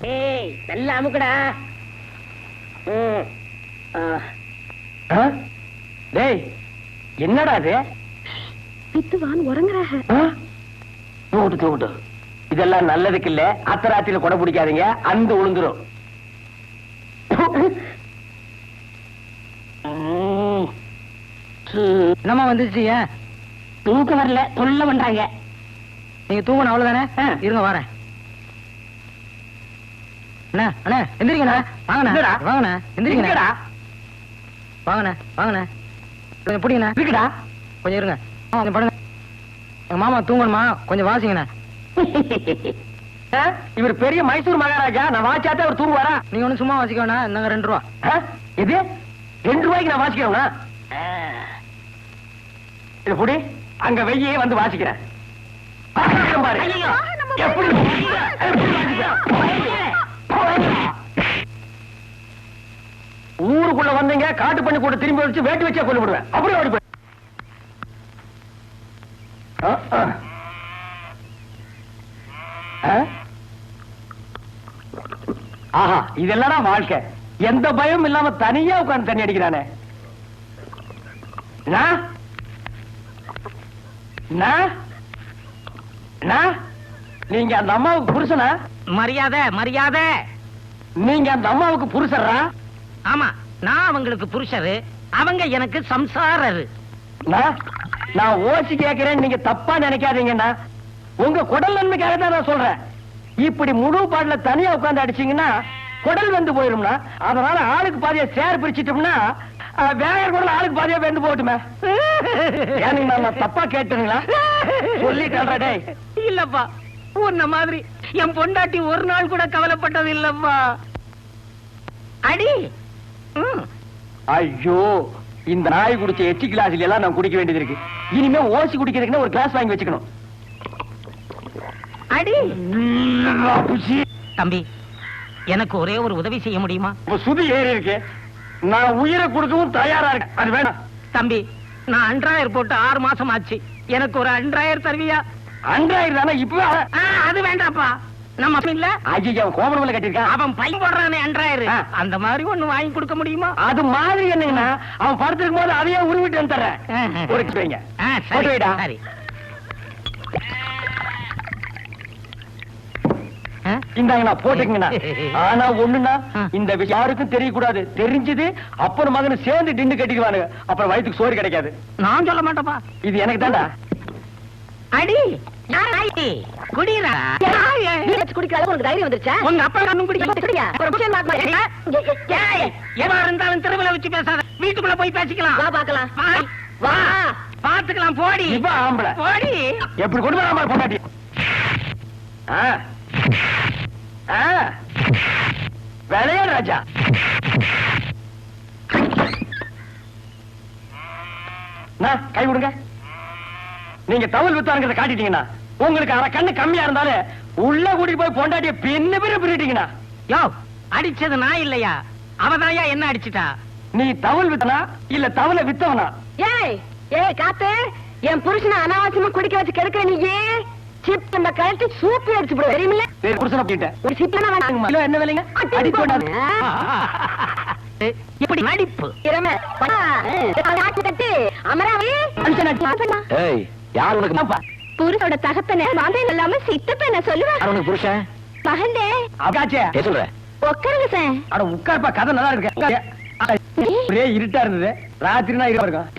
ஏய் நல்லா அமுக்குடா. டேய் என்னடா இது? வித்துவான் உறங்குறாக. தூட்டு தூட்டு. இதெல்லாம் நல்லதுக்கு இல்ல. அத்தராத்திரில கொடை பிடிக்காதீங்க, அந்த உளுந்துரும். என்னமா வந்துச்சு? தூக்க வரல, தொல்லை பண்றாங்க. நீங்க தூங்கணும் அவ்வளவுதானே? இருங்க வரேன். அண்ணா அண்ணா எந்திரிங்கண்ணா. வாங்கண்ணா வாங்கண்ணா எந்திரிங்கடா. வாங்கண்ணா வாங்கண்ணா கொஞ்சம் பிடிங்கண்ணா. இருக்குடா கொஞ்சம் இருங்க. கொஞ்சம் படுங்க. எங்க மாமா தூங்கணுமா, கொஞ்சம் வாசிங்கண்ணா. இவர் பெரிய மைசூர் மகாராஜா, நான் வாச்சாத்தே அவர் தூங்குவாரா? நீங்க ஒண்ணு சும்மா வாசிக்க வேணா. என்னங்க 2 ரூபா. இது 2 ரூபாய்க்கு நான் வாசிக்கிறேன்னா? இது புடி, அங்க வெய்யே வந்து வாசிக்கிறேன். பாரு எப்படி ஊருக்குள்ள வந்தீங்க, காட்டு பண்ணி கூட திரும்பி வச்சு வேட்டி வச்சே கொண்டு விடுவேன். அப்படியே ஓடி போய். ஆஹா, இதெல்லாம் வாழ்க்கை. எந்த பயம் இல்லாம தனியா உட்கார்ந்து தண்ணி அடிக்கிறானே. நீங்க அந்த அம்மாவுக்கு புருஷனா? மரியாதை மரியாதை. நீங்க அந்த அம்மாவுக்கு புருஷரா? ஆமா, நான் அவங்களுக்கு புருஷரு, அவங்க எனக்கு சம்சாரரு. நான் ஓசி கேட்கிறேன், நீங்க தப்பா நினைக்காதீங்கண்ணா. உங்க குடல் நன்மைக்காக தான் நான் சொல்றேன். இப்படி முழு பாட்டுல தனியா உட்கார்ந்து அடிச்சீங்கன்னா குடல் வந்து போயிரும்னா, அதனால ஆளுக்கு பாதியா சேர் பிரிச்சிட்டோம்னா வேற குடல் ஆளுக்கு பாதியா வெந்து போட்டுமே. நான் தப்பா கேட்டுங்களா? சொல்லிட்டேன். டேய் இல்லப்பா, உன்ன மாதிரி என் பொண்டாட்டி ஒரு நாள் கூட கவலைப்பட்டது இல்லப்பா. அடி. ஐயோ, இந்த நாய் குடிச்ச எச்சி கிளாஸ்ல எல்லாம் நான் குடிக்க வேண்டியது இருக்கு. இனிமே ஓசி குடிக்கிறதுக்குன்னு ஒரு கிளாஸ் வாங்கி வச்சுக்கணும். அடி. தம்பி, எனக்கு ஒரே ஒரு உதவி செய்ய முடியுமா? சுதி ஏறி இருக்கு, நான் உயிரை கொடுக்கவும் தயாரா இருக்கேன். அது வேணாம் தம்பி. நான் அன்றாயர் போட்டு 6 மாசம் ஆச்சு. எனக்கு ஒரு அன்றாயர் தருவியா? அன்றாயிரம் தானே இப்ப? அது வேண்டாப்பா. நம்ம இல்ல கோபுரம்ல கட்டிருக்கான். அவன் பையன் போடுறானே அன்றாயர், அந்த மாதிரி ஒண்ணு வாங்கி கொடுக்க முடியுமா? அது மாதிரி என்னங்கன்னா, அவன் படுத்திருக்கும் போது அதையே உருவிட்டு வந்துடுறேன். ஒரு வைங்க. சரி. இந்தாங்கண்ணா, போட்டுக்கங்கண்ணா. ஆனா ஒண்ணுன்னா, இந்த விஷயம் யாருக்கும் தெரியக்கூடாது. தெரிஞ்சது அப்பன் மகனு சேர்ந்து டின்னு கட்டிக்குவானுங்க. அப்புறம் வயிற்றுக்கு சோறு கிடைக்காது. நான் சொல்ல மாட்டேப்பா. இது எனக்கு தான்டா. அடி குடிக்கிறா குடிக்கிற அளவுக்கு உனக்கு தைரியம் வந்துருச்சா? உங்க அப்பா கண்ணும் குடிக்க எவா இருந்தாலும் தெருவில் வச்சு பேசாத. வீட்டுக்குள்ள போய் பேசிக்கலாம். வா பாக்கலாம். வா பாத்துக்கலாம். போடி ஆம்பளை போடி. எப்படி கொண்டு வர பொண்டாட்டி? வேலையா ராஜா? கை விடுங்க. நீங்க தவல் வித்தாருங்கிறத காட்டிட்டீங்கன்னா, உங்களுக்கு அரை கண்ணு கம்மியா இருந்தாலும் உள்ள கூட்டிட்டு போய் பொண்டாட்டிய பின்ன பின்ன பிரிட்டீங்கன்னா. யோ, அடிச்சது நான் இல்லையா, அவதாயா என்ன அடிச்சிட்டா? நீ தவல் வித்தனா இல்ல தவளை வித்தவனா? ஏய் காத்து, என் புருஷனை அனாவசியமா குடிக்க வச்சு கெடுக்கிற நீயே சிப் நம்ம கழட்டி சூப்பி அடிச்சு போடு. தெரியுமில்ல? புருஷனை போயிட்டேன். ஒரு சிப்னா வேணாம். கிலோ என்ன விலைங்க? அடி போடாது. இப்படி நடிப்பு. கட்டி அமராவி. ஏய், யார் உனக்கு புருஷோட தகப்பன மாந்தேன் இல்லாம சித்தப்பன சொல்லுவாங்க. உனக்கு புருஷன் மகந்தே அக்காச்சே சொல்ற. உட்காருங்க சார். அட உட்கார்ப்பா, கதை நல்லா இருக்கு. ஒரே இருட்டா இருந்தது. ராத்திரினா இருட்டா இருக்கும்.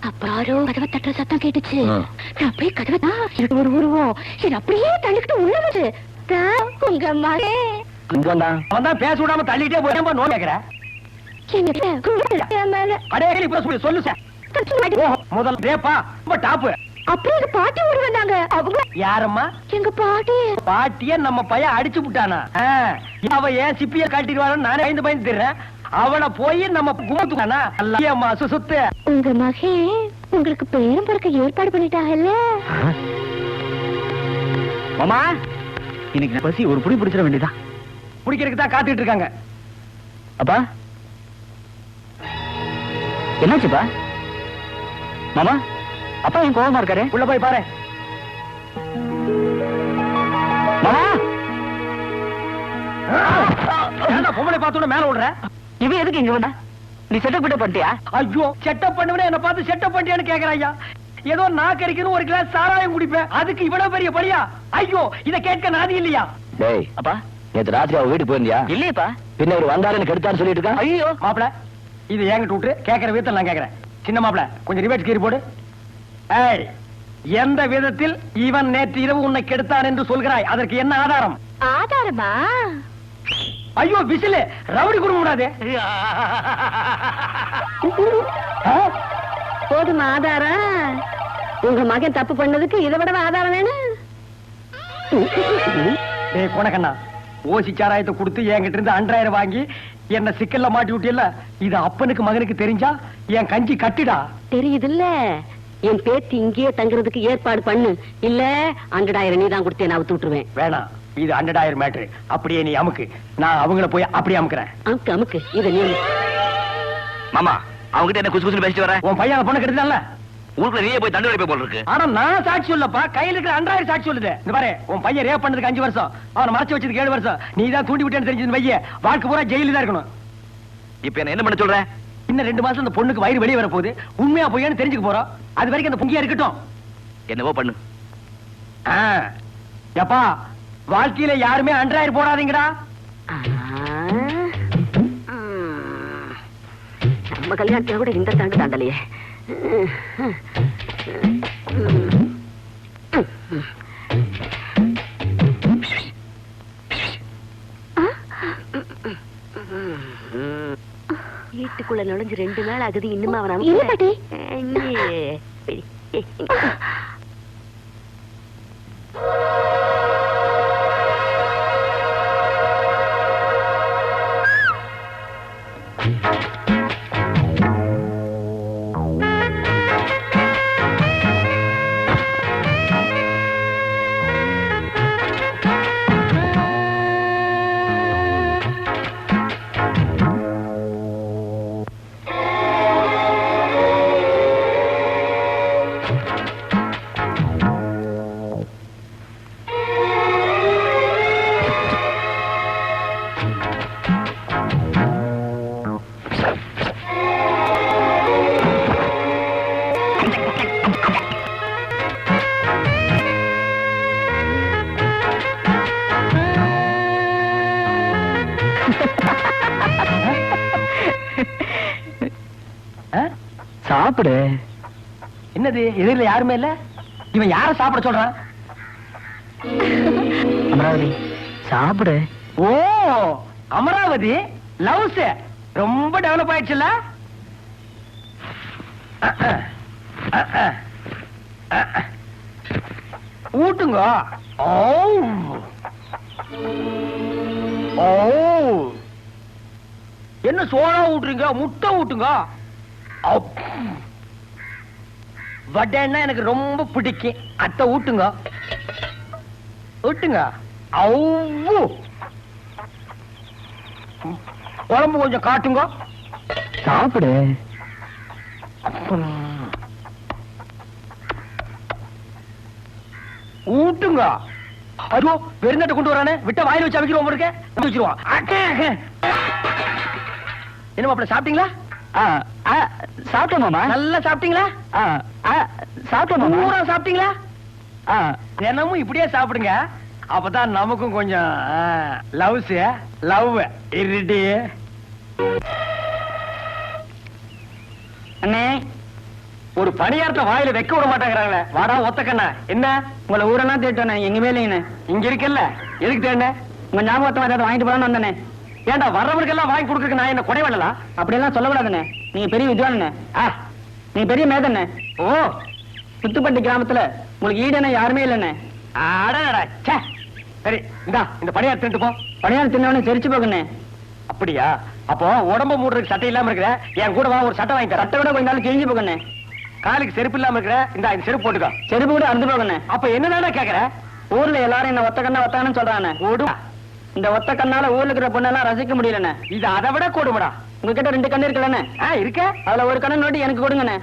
அப்புறம் கதவை தட்டுற சத்தம் கேட்டுச்சு. நான் அப்படியே கதவை தான் ஒரு உருவம் அப்படியே தள்ளிக்கிட்டு உள்ள வந்து உங்க மகன் அவன் தான் பேச விடாம தள்ளிட்டே போய் நோய் கேக்குற. சொல்லு சார். முதல் ரேப்பா ரொம்ப டாப்பு. அப்படியே எங்க பாட்டி ஊர் வந்தாங்க. அவங்க யாரம்மா? எங்க பாட்டி. பாட்டிய நம்ம பையன் அடிச்சு விட்டானா? அவ ஏன் சிப்பிய கட்டிடுவான்னு நானே பயந்து தர்றேன். அவனை போய் நம்ம கும்பத்துக்கானா சுத்து. உங்க மகே உங்களுக்கு பேரும் பிறக்க ஏற்பாடு பண்ணிட்டாங்கல்ல? மாமா, இன்னைக்கு பசி ஒரு புடி பிடிச்சிட வேண்டியதா. பிடிக்கிறதுக்கு தான் காத்துட்டு இருக்காங்க. அப்பா என்னாச்சுப்பா? மாமா, அப்பா என் கோபமா இருக்காரு. உள்ள போய் பாரு. மாமா பொம்பளை பார்த்தோட மேல விடுற? இவன் எதுக்கு இங்க வந்தா? நீ செட்டப் கிட்ட பண்ணிட்டியா? ஐயோ செட்டப் பண்ணுவேன் என்ன பார்த்து செட்டப் பண்ணியான்னு கேக்குறேன் ஐயா. ஏதோ நான் கறிக்கணும் ஒரு கிளாஸ் சாராயம் குடிப்பேன், அதுக்கு இவ்வளவு பெரிய பழியா? ஐயோ இத கேட்க நாதி இல்லையா? டேய் அப்பா நேத்து ராத்திரி அவ வீட்டுக்கு போயிருந்தியா? இல்லையப்பா. பின்ன ஒரு வந்தாருன்னு கெடுத்தான்னு சொல்லிட்டு இருக்கான். ஐயோ மாப்பிள இது என்கிட்ட விட்டு கேட்கிற விதத்தில் நான் கேட்கிறேன். சின்ன மாப்பிள கொஞ்சம் ரிவேட் கீறி போடு. ஏய் எந்த விதத்தில் இவன் நேற்று இரவு உன்னை கெடுத்தான் என்று சொல்கிறாய்? அதற்கு என்ன ஆதாரம்? ஆதாரமா? ஐயோ விசிலு ரவுடி குடும்ப கூடாது. போதுமா ஆதாரம்? உங்க மகன் தப்பு பண்ணதுக்கு இதை விட ஆதாரம் வேணும்? டேய் கொணக்கண்ணா, ஓசி சாராயத்தை கொடுத்து என்கிட்ட இருந்து 2000 வாங்கி என்ன சிக்கல்ல மாட்டி விட்டியல்ல, இது அப்பனுக்கு மகனுக்கு தெரிஞ்சா என் கஞ்சி கட்டிடா. தெரியுதுல்ல, என் பேத்தி இங்கேயே தங்குறதுக்கு ஏற்பாடு பண்ணு. இல்ல 100,000 நீ தான் கொடுத்தே நான் அவுத்து விட்டுருவேன். வேணாம், இது 100,000 மேட்ரு. அப்படியே நீ அமுக்கு, நான் அவங்கள போய் அப்படியே அமுக்குறேன். அமுக்கு அமுக்கு இத நீ. மாமா அவங்கிட்ட என்ன குசு குசுன்னு பேசிட்டு வர? உன் பையன் பொண்ணு கெடுத்தான்ல, ஊருக்குள்ள நீயே போய் தண்டு வைப்ப போல இருக்கு. ஆனா நான் சாட்சி சொல்லப்பா, கையில இருக்கிற 100,000 சாட்சி சொல்லுது. இந்த பாரு, உன் பையன் ரேப் பண்ணதுக்கு 5 வருஷம், அவனை மறைச்சு வச்சதுக்கு 7 வருஷம். நீ தான் தூண்டி விட்டேன்னு தெரிஞ்சது வைய, வாழ்க்கை பூரா ஜெயில தான் இருக்கணும். இப்ப என்ன பண்ண சொல்ற? இன்னும் 2 மாசம் அந்த பொண்ணுக்கு வயிறு வெளியே வர போகுது, உண்மையா பொய்யான்னு தெரிஞ்சுக்க போறோம். அது வரைக்கும் அந்த பொங்கியா இருக்கட்டும். என்னவோ பண்ணு. எப்பா வாழ்க்கையில யாருமே 100,000 போடாதீங்கடா. நம்ம கல்யாணத்துல கூட இந்த தாண்டு தாண்டலையே. வீட்டுக்குள்ள நுழைஞ்சு 2 நாள் ஆகுது, இன்னுமா அவன் இல்ல பாட்டி. சாப்பிடு. என்னது எதிரில யாருமே இல்ல, இவன் யார சாப்பிட சொல்றான்? அமராவதி சாப்பிடு. ஓ அமராவதி லவ்ஸ் ரொம்ப டெவலப் ஆயிடுச்சுல்ல. ஊட்டுங்க. ஓ ஓ என்ன சோளா ஊட்டுறீங்க? முட்டை ஊட்டுங்க. வடைன்னா எனக்கு ரொம்ப பிடிக்கும், அத்தை ஊட்டுங்க ஊட்டுங்க. குழம்பு கொஞ்சம் காட்டுங்க. சாப்பிடு. ஊட்டுங்க. ஐயோ பெருந்தட்டை கொண்டு வரானே, விட்ட வாயில வச்சு அமைக்கிறோம் வச்சிருவான். என்ன மாப்பிள்ள சாப்பிட்டீங்களா? சாப்பிட்டோம் மாமா. நல்லா சாப்பிட்டீங்களா? சாப்பிட்டோம் மாமா. பூரா சாப்பிட்டீங்களா? தினமும் இப்படியே சாப்பிடுங்க, அப்பதான் நமக்கும் கொஞ்சம் லவ்ஸ் லவ் இருடி. அண்ணே ஒரு பணியாரத்தை வாயில வைக்க விட மாட்டேங்கிறாங்களே. வாடா ஒத்தக்கண்ணா, என்ன உங்களை ஊரெல்லாம் தேட்டோண்ணே, எங்கேயுமே இல்லைங்கண்ணே. இங்க இருக்கல்ல, எதுக்கு தேடின? உங்க ஞாபகத்தை ஏதாவது வாங்கிட்டு போலான்னு வந்தேனே. ஏண்டா வர்றவனுக்கெல்லாம் வாங்கி கொடுக்கறதுக்கு நான் என்ன குறைவல்லா? அப்படியெல்லாம் சொல்லக்கூடாதுண்ணே. நீங்க பெரிய வித்வானண்ணே. நீங்க பெரிய மேதண்ணே. ஓ சுத்துப்பட்டி கிராமத்துல உங்களுக்கு ஈடுன யாருமே இல்லைண்ணே. அடடா. சரி இந்தா இந்த பணியாரம் தின்ட்டு போ. பணியாரம் தின்னவனே செரிச்சு போகுண்ணே. அப்படியா? அப்போ உடம்ப மூடுறதுக்கு சட்டை இல்லாம இருக்கிற, என் கூட வா ஒரு சட்டை வாங்கி தரேன். சட்டை விட கொஞ்ச நாள் கிழிஞ்சு போகுண்ணே. காலுக்கு செருப்பு இல்லாம இருக்கிற, இந்த செருப்பு போட்டுக்கோ. செருப்பு கூட அறுந்து போகுண்ணே. அப்ப என்னடா கேக்குற? ஊர்ல எல்லாரும் என்ன ஒத்த கண்ணா ஒத்தான்னு சொல்றானே. ஓடும். இந்த ஒத்த கண்ணால ஊர்ல இருக்கிற பொண்ணெல்லாம் ரசிக்க முடியலண்ணே. இது அதை விட கொடுமடா. உங்ககிட்ட 2 கண்ணு இருக்கலண்ணே. இருக்க, அதுல ஒரு கண்ணு நோட்டி எனக்கு கொடுங்கண்ணே.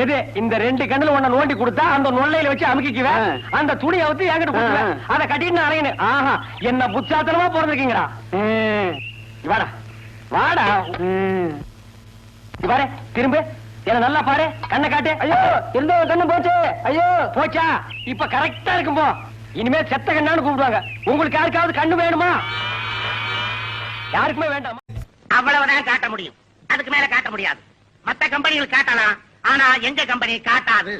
எது இந்த 2 கண்ணுல ஒண்ண நோண்டி கொடுத்தா அந்த நொல்லையில வச்சு அமுக்கிக்குவேன். அந்த துணியை வந்து என்கிட்ட கொடுத்துவேன். அதை கட்டிட்டு நான் அலையணும். ஆஹா, என்ன புத்தாத்தனமா பிறந்திருக்கீங்கடா. வாடா வாடா. பாரு திரும்ப என்ன நல்லா பாரு, கண்ணை காட்டு. ஐயோ இருந்த கண்ணு போச்சு. ஐயோ போச்சா? இப்ப கரெக்டா இருக்கும் போ. இனிமே செத்த கண்ணான்னு கூப்பிடுவாங்க. உங்களுக்கு யாருக்காவது கண்ணு வேணுமா? யாருக்குமே வேண்டாமா? அவ்வளவுதான் காட்ட முடியும், அதுக்கு மேல காட்ட முடியாது. மத்த கம்பெனிகள் காட்டலாம், ஆனா எங்க கம்பெனி காட்டாது.